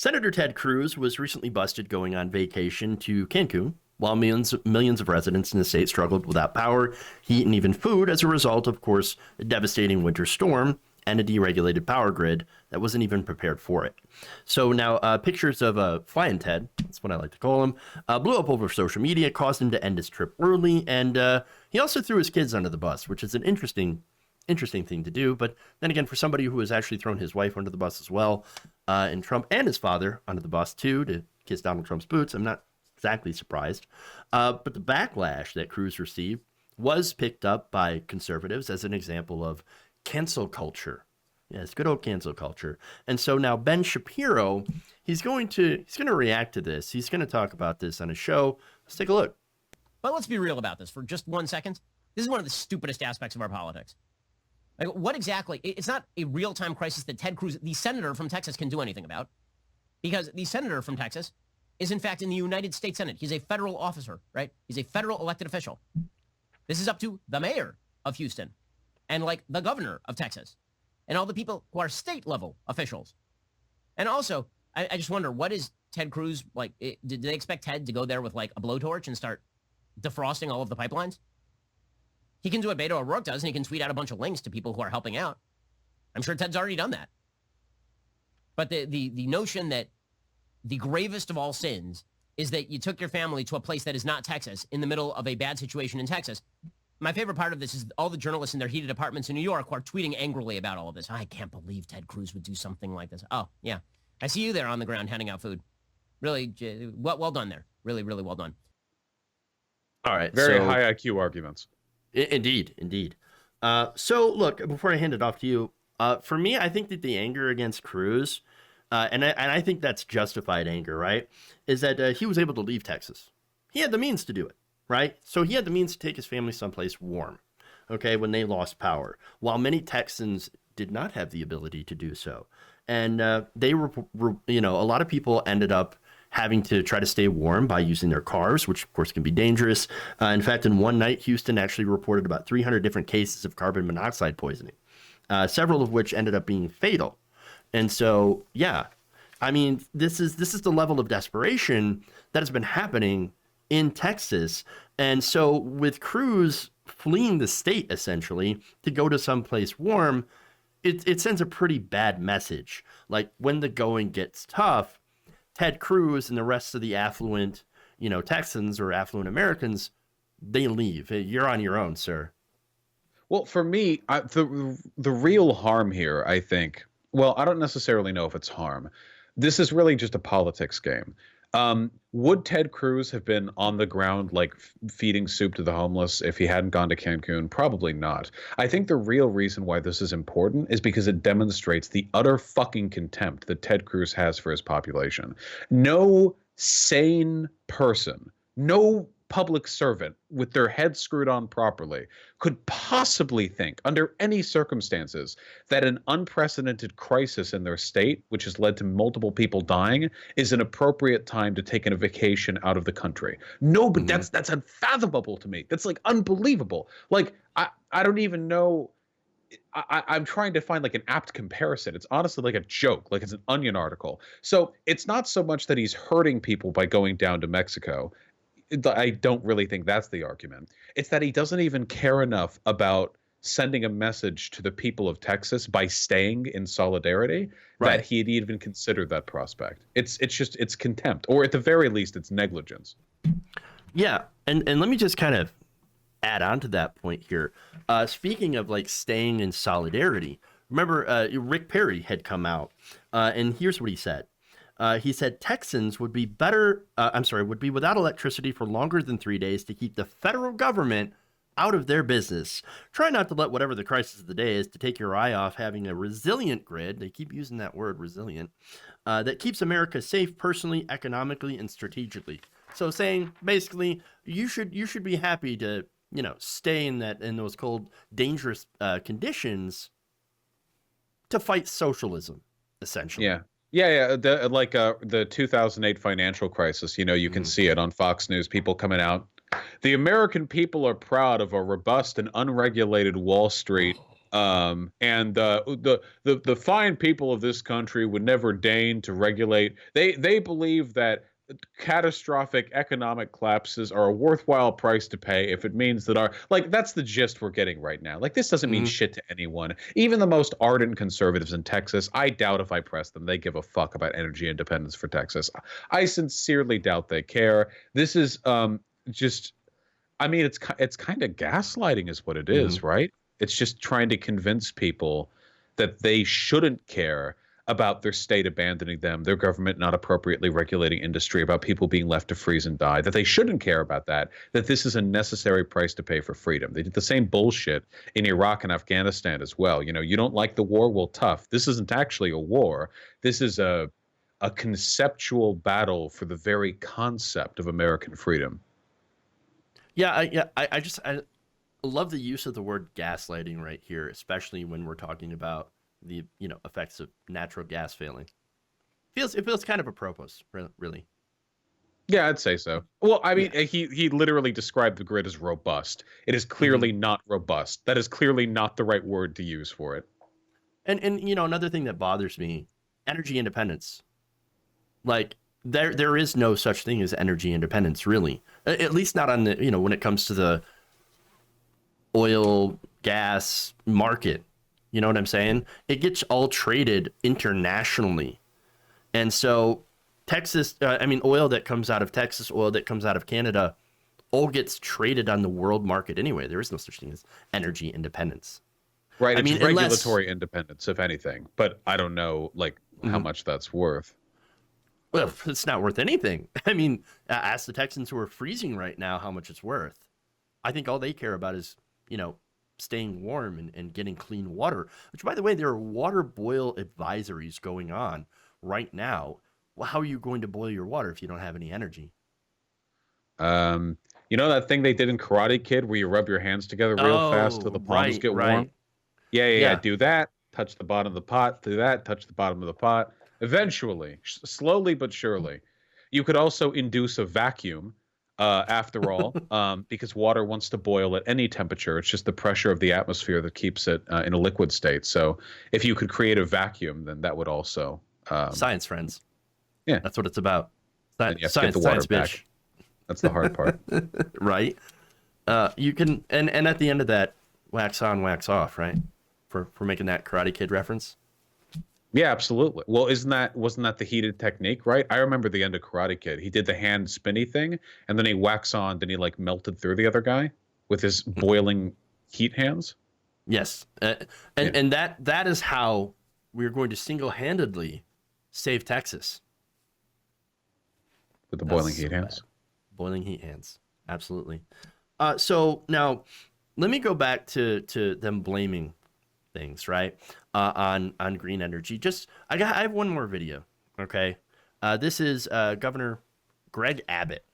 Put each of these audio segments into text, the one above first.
Senator Ted Cruz was recently busted going on vacation to Cancun while millions of residents in the state struggled without power, heat, and even food as a result, of course, a devastating winter storm and a deregulated power grid that wasn't even prepared for it. So now pictures of Flyin Ted, that's what I like to call him, blew up over social media, caused him to end his trip early, and he also threw his kids under the bus, which is an interesting thing to do. But then again, for somebody who has actually thrown his wife under the bus as well, and Trump and his father under the bus too, to kiss Donald Trump's boots, I'm not exactly surprised. But the backlash that Cruz received was picked up by conservatives as an example of cancel culture. Yes, good old cancel culture. And so now Ben Shapiro, he's going to react to this. He's going to talk about this on a show. Let's take a look. But let's be real about this for just 1 second. This is one of the stupidest aspects of our politics. Like, what exactly? It's not a real-time crisis that Ted Cruz, the senator from Texas, can do anything about, because the senator from Texas is, in fact, in the United States Senate. He's a federal officer, right? He's a federal elected official. This is up to the mayor of Houston and, like, the governor of Texas and all the people who are state-level officials. And also, I just wonder, what is Ted Cruz, like, did they expect Ted to go there with, like, a blowtorch and start defrosting all of the pipelines? He can do what Beto O'Rourke does, and he can tweet out a bunch of links to people who are helping out. I'm sure Ted's already done that. But the notion that the gravest of all sins is that you took your family to a place that is not Texas in the middle of a bad situation in Texas. My favorite part of this is all the journalists in their heated apartments in New York who are tweeting angrily about all of this. I can't believe Ted Cruz would do something like this. Oh, yeah. I see you there on the ground handing out food. Really, well done there. Really, really well done. All right. Very high IQ arguments. Indeed. So, look, before I hand it off to you, for me, I think that the anger against Cruz, and I think that's justified anger, right, is that he was able to leave Texas. He had the means to do it, right? So he had the means to take his family someplace warm, okay, when they lost power, while many Texans did not have the ability to do so. And they were, a lot of people ended up having to try to stay warm by using their cars, which of course can be dangerous. In fact, in one night, Houston actually reported about 300 different cases of carbon monoxide poisoning, several of which ended up being fatal. And so, yeah, I mean, this is the level of desperation that has been happening in Texas. And so with Cruz fleeing the state, essentially, to go to someplace warm, it sends a pretty bad message. Like, when the going gets tough, Ted Cruz and the rest of the affluent, Texans or affluent Americans, they leave. You're on your own, sir. Well, for me, the real harm here, I think, well, I don't necessarily know if it's harm. This is really just a politics game. Would Ted Cruz have been on the ground, like feeding soup to the homeless, if he hadn't gone to Cancun? Probably not. I think the real reason why this is important is because it demonstrates the utter fucking contempt that Ted Cruz has for his population. No sane person, no public servant with their head screwed on properly could possibly think, under any circumstances, that an unprecedented crisis in their state, which has led to multiple people dying, is an appropriate time to take a vacation out of the country. No, but that's unfathomable to me. That's like unbelievable. Like, I don't even know. I'm trying to find like an apt comparison. It's honestly like a joke, like it's an Onion article. So it's not so much that he's hurting people by going down to Mexico. I don't really think that's the argument. It's that he doesn't even care enough about sending a message to the people of Texas by staying in solidarity that he'd even considered that prospect. It's contempt, or at the very least, it's negligence. Yeah, and let me just kind of add on to that point here. Speaking of like staying in solidarity, remember Rick Perry had come out, and here's what he said. He said Texans would be without electricity for longer than 3 days to keep the federal government out of their business. Try not to let whatever the crisis of the day is to take your eye off having a resilient grid. They keep using that word, resilient, that keeps America safe personally, economically, and strategically. So saying basically you should be happy to, stay in those cold, dangerous conditions to fight socialism, essentially. Yeah. Yeah. The 2008 financial crisis, you can see it on Fox News, people coming out. The American people are proud of a robust and unregulated Wall Street And the fine people of this country would never deign to regulate. They believe that catastrophic economic collapses are a worthwhile price to pay if it means that our, like, that's the gist we're getting right now. Like, this doesn't mean shit to anyone. Even the most ardent conservatives in Texas, I doubt if I press them, they give a fuck about energy independence for Texas. I sincerely doubt they care. This is just, I mean, it's kind of gaslighting is what it is, right? It's just trying to convince people that they shouldn't care about their state abandoning them, their government not appropriately regulating industry, about people being left to freeze and die, that they shouldn't care about that this is a necessary price to pay for freedom. They did the same bullshit in Iraq and Afghanistan as well. You know, you don't like the war? Well, tough. This isn't actually a war. This is a conceptual battle for the very concept of American freedom. I love the use of the word gaslighting right here, especially when we're talking about the effects of natural gas failing. It feels kind of apropos, really. Yeah, I'd say so. Well, I mean, he literally described the grid as robust. It is clearly not robust. That is clearly not the right word to use for it. And another thing that bothers me, energy independence. Like there is no such thing as energy independence, really. At least not on the when it comes to the oil gas market. You know what I'm saying? It gets all traded internationally. And so Texas, oil that comes out of Texas, oil that comes out of Canada, all gets traded on the world market anyway. There is no such thing as energy independence. Right. It's regulatory independence, if anything. But I don't know, how much that's worth. Well, it's not worth anything. I mean, ask the Texans who are freezing right now how much it's worth. I think all they care about is, staying warm and getting clean water, which, by the way, there are water boil advisories going on right now. Well, how are you going to boil your water if you don't have any energy? That thing they did in Karate Kid where you rub your hands together real fast till the palms get warm? Yeah. Do that. Touch the bottom of the pot. Do that. Touch the bottom of the pot. Eventually, slowly but surely. You could also induce a vacuum. After all, because water wants to boil at any temperature. It's just the pressure of the atmosphere that keeps it in a liquid state. So if you could create a vacuum, then that would also... science, friends. Yeah. That's what it's about. You have to get the water back. Bitch. That's the hard part. Right? You can... And at the end of that, wax on, wax off, right? For making that Karate Kid reference. Yeah, absolutely. Well, wasn't that the heated technique, right? I remember the end of Karate Kid. He did the hand spinny thing, and then he wax on, then he melted through the other guy with his boiling heat hands. Yes, and that is how we're going to single-handedly save Texas. With the boiling heat hands. Boiling heat hands, absolutely. So now, let me go back to them blaming things, right? On green energy. I have one more video. Okay, this is Governor Greg Abbott.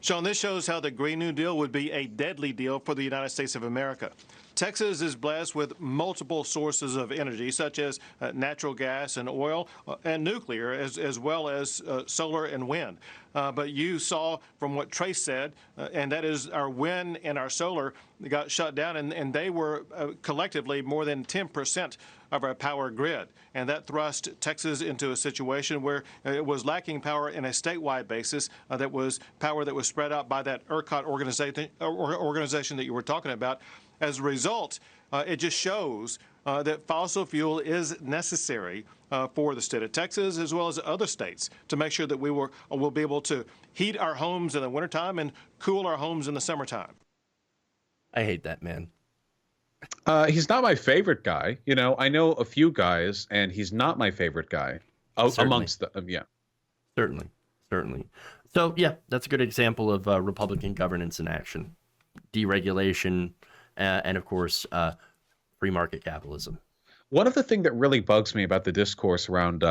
Sean, this shows how the Green New Deal would be a deadly deal for the United States of America. Texas is blessed with multiple sources of energy, such as natural gas and oil and nuclear, as well as solar and wind. But you saw from what Trace said, and that is our wind and our solar got shut down, and they were collectively more than 10% of our power grid. And that thrust Texas into a situation where it was lacking power in a statewide basis. That was power that was spread out by that ERCOT organization that you were talking about. As a result, it just shows that fossil fuel is necessary for the state of Texas as well as other states to make sure that we will be able to heat our homes in the wintertime and cool our homes in the summertime. I hate that man. He's not my favorite guy. I know a few guys, and he's not my favorite guy amongst them. Yeah. Certainly. So, yeah, that's a good example of Republican governance in action. Deregulation, and, of course, free market capitalism. One of the things that really bugs me about the discourse around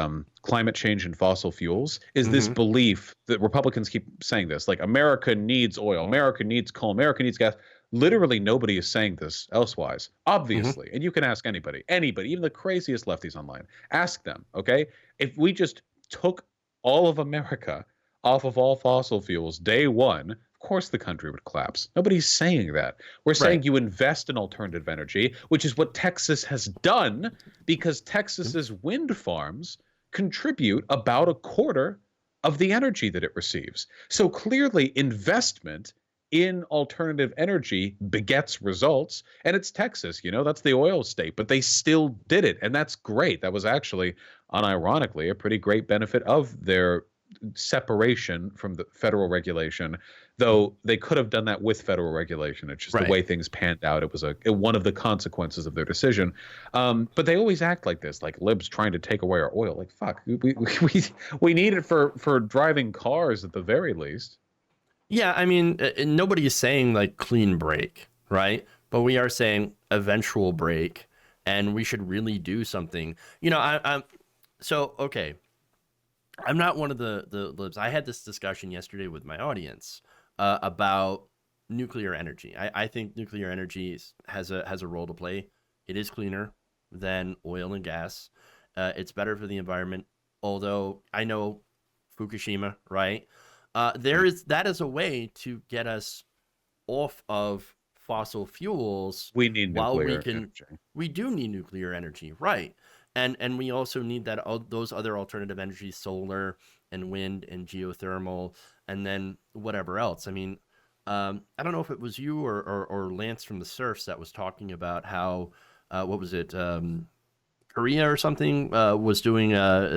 climate change and fossil fuels is this belief that Republicans keep saying this, like America needs oil, America needs coal, America needs gas. Literally nobody is saying this elsewise, obviously. And you can ask anybody, even the craziest lefties online. Ask them, okay? If we just took all of America off of all fossil fuels day one, of course the country would collapse. Nobody's saying that. We're saying you invest in alternative energy, which is what Texas has done, because Texas's wind farms contribute about a quarter of the energy that it receives. So clearly investment in alternative energy begets results, and it's Texas, that's the oil state, but they still did it, and that's great. That was actually, unironically, a pretty great benefit of their separation from the federal regulation, though they could have done that with federal regulation. It's just the way things panned out. It was one of the consequences of their decision. But they always act like this, like libs trying to take away our oil. Like, fuck, we need it for driving cars at the very least. Yeah, I mean, nobody is saying like clean break, right? But we are saying eventual break, and we should really do something. Okay. I'm not one of the libs. I had this discussion yesterday with my audience about nuclear energy. I think nuclear energy has a role to play. It is cleaner than oil and gas. It's better for the environment. Although I know Fukushima, right? That is a way to get us off of fossil fuels. We need nuclear energy. We do need nuclear energy, right? And we also need those other alternative energies, solar and wind and geothermal, and then whatever else. I mean, I don't know if it was you or Lance from the Surfs that was talking about how, what was it, Korea or something was doing,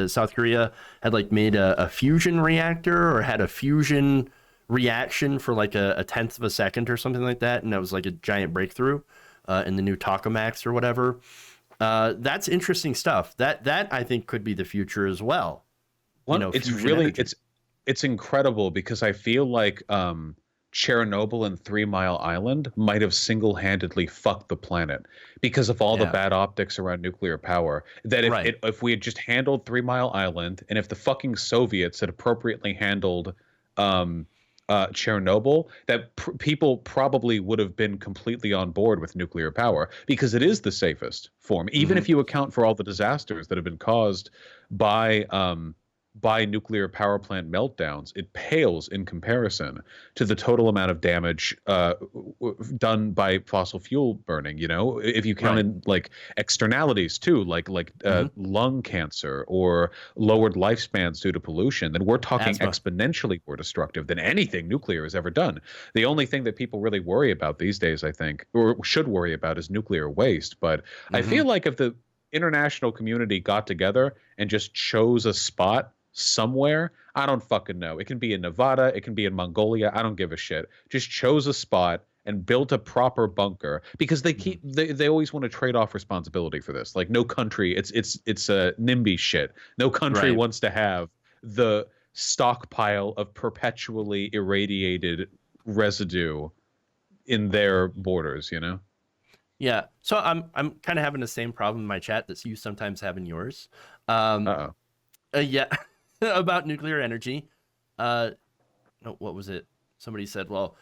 South Korea had like made a fusion reactor or had a fusion reaction for like a tenth of a second or something like that. And that was like a giant breakthrough in the new tokamaks or whatever. That's interesting stuff. That I think could be the future as well. It's really energy. It's incredible, because I feel like Chernobyl and 3 Mile Island might have single-handedly fucked the planet because of all the bad optics around nuclear power. That if we had just handled 3 Mile Island, and if the fucking Soviets had appropriately handled Chernobyl, that people probably would have been completely on board with nuclear power, because it is the safest form, even if you account for all the disasters that have been caused by nuclear power plant meltdowns. It pales in comparison to the total amount of damage done by fossil fuel burning. If you count in like externalities too, like lung cancer or lowered lifespans due to pollution, then we're talking exponentially more destructive than anything nuclear has ever done. The only thing that people really worry about these days, I think, or should worry about, is nuclear waste. But I feel like if the international community got together and just chose a spot somewhere, I don't fucking know. It can be in Nevada, it can be in Mongolia, I don't give a shit. Just chose a spot and built a proper bunker, because they always want to trade off responsibility for this. Like, no country, it's a NIMBY shit. No country wants to have the stockpile of perpetually irradiated residue in their borders, Yeah. So I'm kind of having the same problem in my chat that you sometimes have in yours. Yeah. About nuclear energy. What was it? Somebody said, well,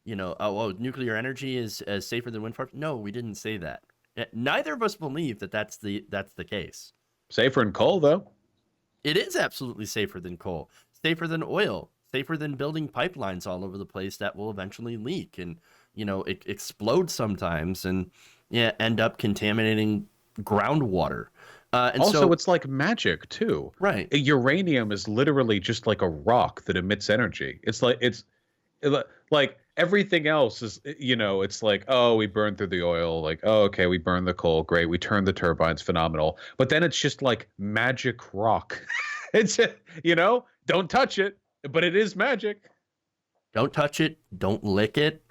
nuclear energy is safer than wind farms. No, we didn't say that. Neither of us believe that that's the case. Safer than coal, though. It is absolutely safer than coal. Safer than oil. Safer than building pipelines all over the place that will eventually leak and, explode sometimes and end up contaminating groundwater. And also, it's like magic too. Right. Uranium is literally just like a rock that emits energy. It's like everything else is, it's like, oh, we burned through the oil. Like, oh, okay, we burned the coal. Great. We turned the turbines. Phenomenal. But then it's just like magic rock. It's, don't touch it, but it is magic. Don't touch it. Don't lick it.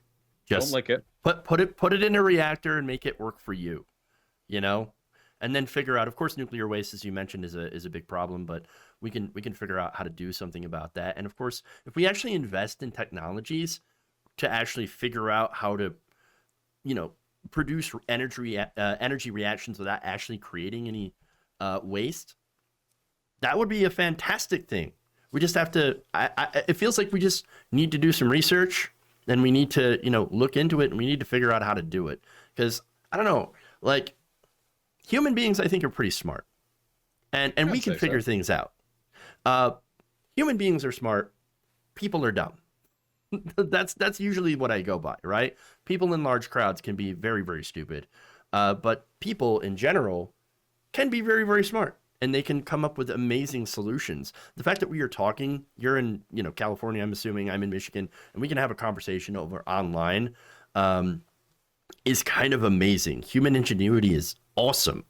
Just don't lick it. Put it in a reactor and make it work for you, and then figure out, of course, nuclear waste, as you mentioned, is a big problem, but we can figure out how to do something about that. And of course, if we actually invest in technologies to actually figure out how to, produce energy reactions without actually creating any waste, that would be a fantastic thing. We just have to. It feels like we just need to do some research, and we need to, look into it, and we need to figure out how to do it. Because I don't know, like, human beings, I think, are pretty smart, and we can figure things out. Human beings are smart. People are dumb. That's usually what I go by, right? People in large crowds can be very, very stupid, but people in general can be very, very smart, and they can come up with amazing solutions. The fact that we are talking, you're in, California, I'm assuming, I'm in Michigan, and we can have a conversation over online, is kind of amazing. Human ingenuity is awesome.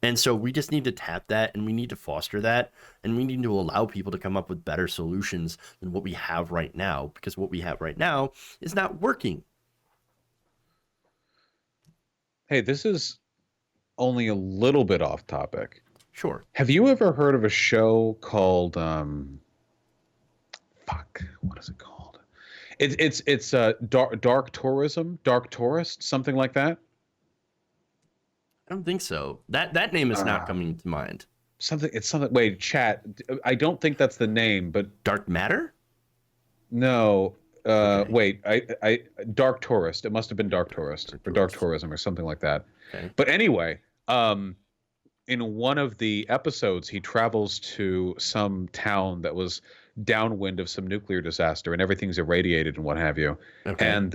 And so we just need to tap that, and we need to foster that, and we need to allow people to come up with better solutions than what we have right now, because what we have right now is not working. Hey, this is only a little bit off topic. Sure. Have you ever heard of a show called what is it called? It's dark tourism, dark tourist, something like that. I don't think so. That name is not coming to mind. It's something. Wait, chat. I don't think that's the name, but Dark matter? no. Okay. Wait. I dark tourist. It must have been dark tourist or dark tourism or something like that. Okay. But anyway, in one of the episodes, he travels to some town that was downwind of some nuclear disaster, and everything's irradiated and what have you. Okay.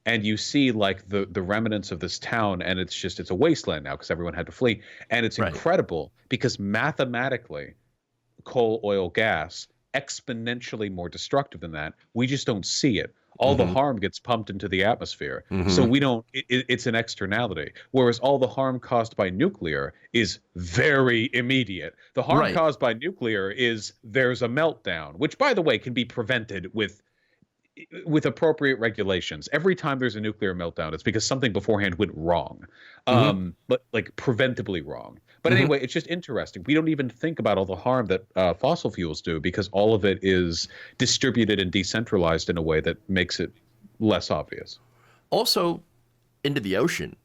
And you see like the remnants of this town, and it's a wasteland now because everyone had to flee. And it's Right. incredible because mathematically, coal, oil, gas, exponentially more destructive than that. We just don't see it. All the harm gets pumped into the atmosphere. So we don't, it's an externality. Whereas all the harm caused by nuclear is very immediate. The harm Right. caused by nuclear is there's a meltdown, which by the way can be prevented with appropriate regulations. Every time there's a nuclear meltdown, it's because something beforehand went wrong, but like preventably wrong. But anyway, it's just interesting. We don't even think about all the harm that fossil fuels do because all of it is distributed and decentralized in a way that makes it less obvious. Also, into the ocean.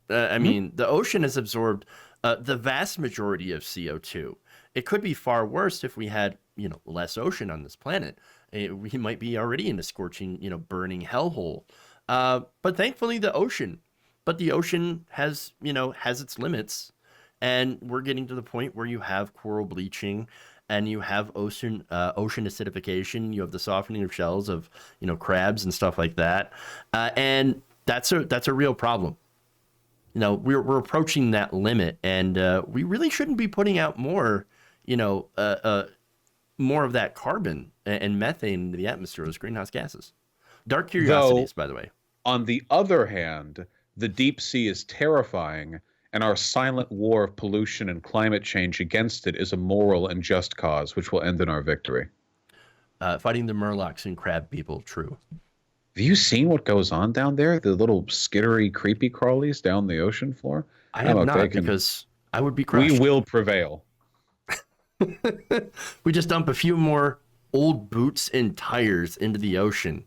I mean, the ocean has absorbed the vast majority of CO2. It could be far worse if we had, less ocean on this planet. We might be already in a scorching, burning hellhole. But thankfully, the ocean has, has its limits. And we're getting to the point where you have coral bleaching and you have ocean acidification. You have the softening of shells of, crabs and stuff like that. And that's a real problem. We're approaching that limit, and we really shouldn't be putting out more, more of that carbon and methane into the atmosphere, those greenhouse gases. Dark curiosities, by the way. On the other hand, the deep sea is terrifying, and our silent war of pollution and climate change against it is a moral and just cause, which will end in our victory. Fighting the Murlocs and crab people, true. Have you seen what goes on down there? The little skittery, creepy crawlies down the ocean floor? I have not, because I would be crushed. We will prevail. We just dump a few more old boots and tires into the ocean.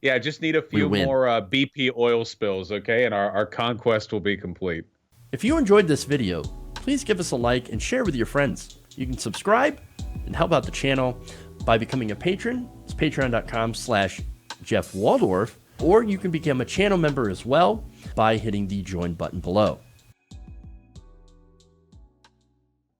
Yeah, just need a few more BP oil spills, okay? And our conquest will be complete. If you enjoyed this video, please give us a like and share with your friends. You can subscribe and help out the channel by becoming a patron. It's patreon.com/Jeff Waldorf, or you can become a channel member as well by hitting the join button below.